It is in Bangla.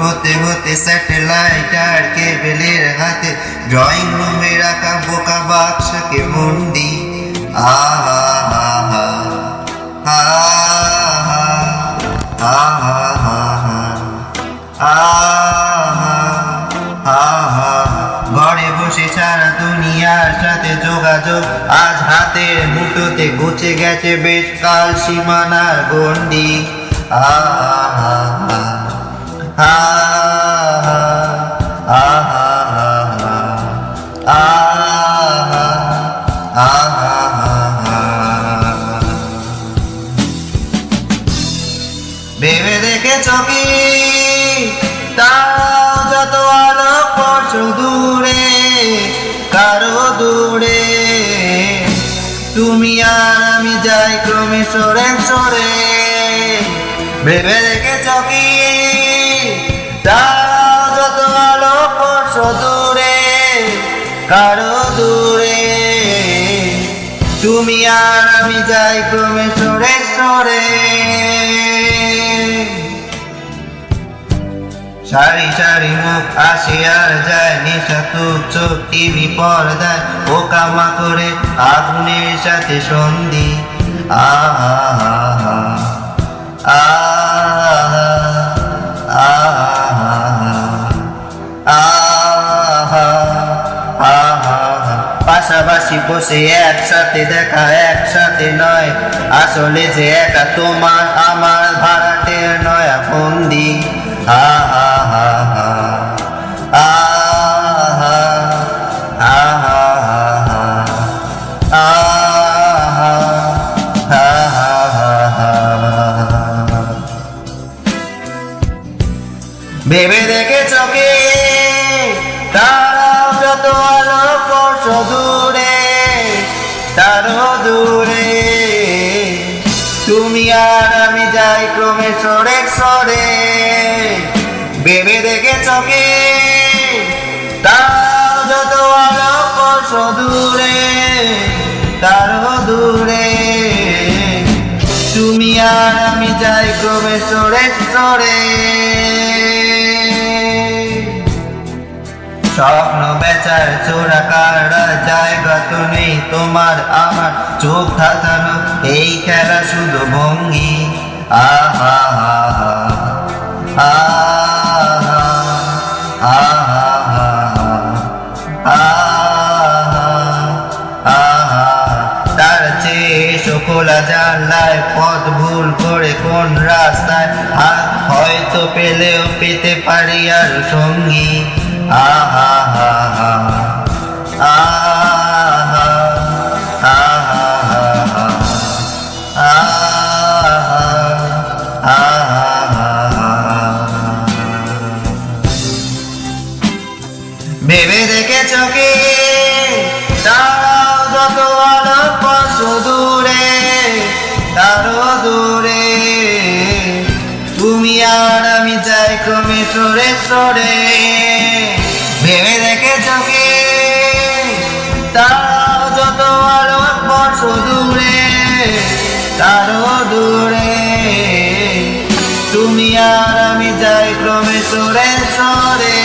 হতে হতে স্যাটেলাইট আর কেবেলের হাতে ড্রয়িং রুমে রাখা বোকা বাক্সকে বন্দি। আহা হা হা হা হা হা হা। ঘরে বসে সারা দুনিয়ার সাথে যোগাযোগ আজ হাতের মুঠোতে ঘুচে গেছে বেশ কাল সীমানার গন্ডি। ভেবে দেখেছ কি তারাও যত আলোকবর্ষ দূরে কারো দূরে, তুমি আর আমি যাই ক্রমে সরে সরে। ভেবে দেখেছ কি তারাও যত আলোকবর্ষ দূরে কারো দূরে, তুমি আর আমি যাই ক্রমে সরে সরে। সারি সারি মুখ আসে আর যায়, নিশাতুর চোখ টিভি পর্দায় পোকামাকড়ে আগুনের সাথে সন্ধি। আহা আহা আহা আহা আহা। পাশাপাশি বসে একসাথে দেখা একসাথে নয়, আসলে যে একা তোমার আমার ভাড়াটের নয়া বন্দি। আহা আহা আহা আহা আহা। ভেবে দেখেছ কি তারাও যত আলোকবর্ষ দূরে তারও দূরে, তুমি আর আমি যাই ক্রমে সরে সরে। ভেবে দেখেছ কি তারাও যত আলোকবর্ষ দূরে তারও দূরে, তুমি আর আমি যাই ক্রমে সরে সরে। স্বপ্ন বেচার চোরা কারা জায়গা তো নেই তোমার আমার, চোখ ধাঁধানো এই খেলা শুধু ভঙ্গি। আহা আহা আহা আহা আহা। তার চেয়ে এসো খোলা জানলায়, পথ ভুল করে কোন রাস্তায় হাত হয়তো পেলেও পেতে পারি আর সঙ্গী। আহা আহা আহা আহা আহা। ভেবে দেখেছ কি তারাও যত আলোকবর্ষ দূরে তারও দূরে, তুমি আর আমি যাই ক্রমে সরে সরে। ভেবে দেখেছ কি তারাও যত আলোকবর্ষ দূরে তারও দূরে, তুমি আর আমি যাই ক্রমে সরে সরে।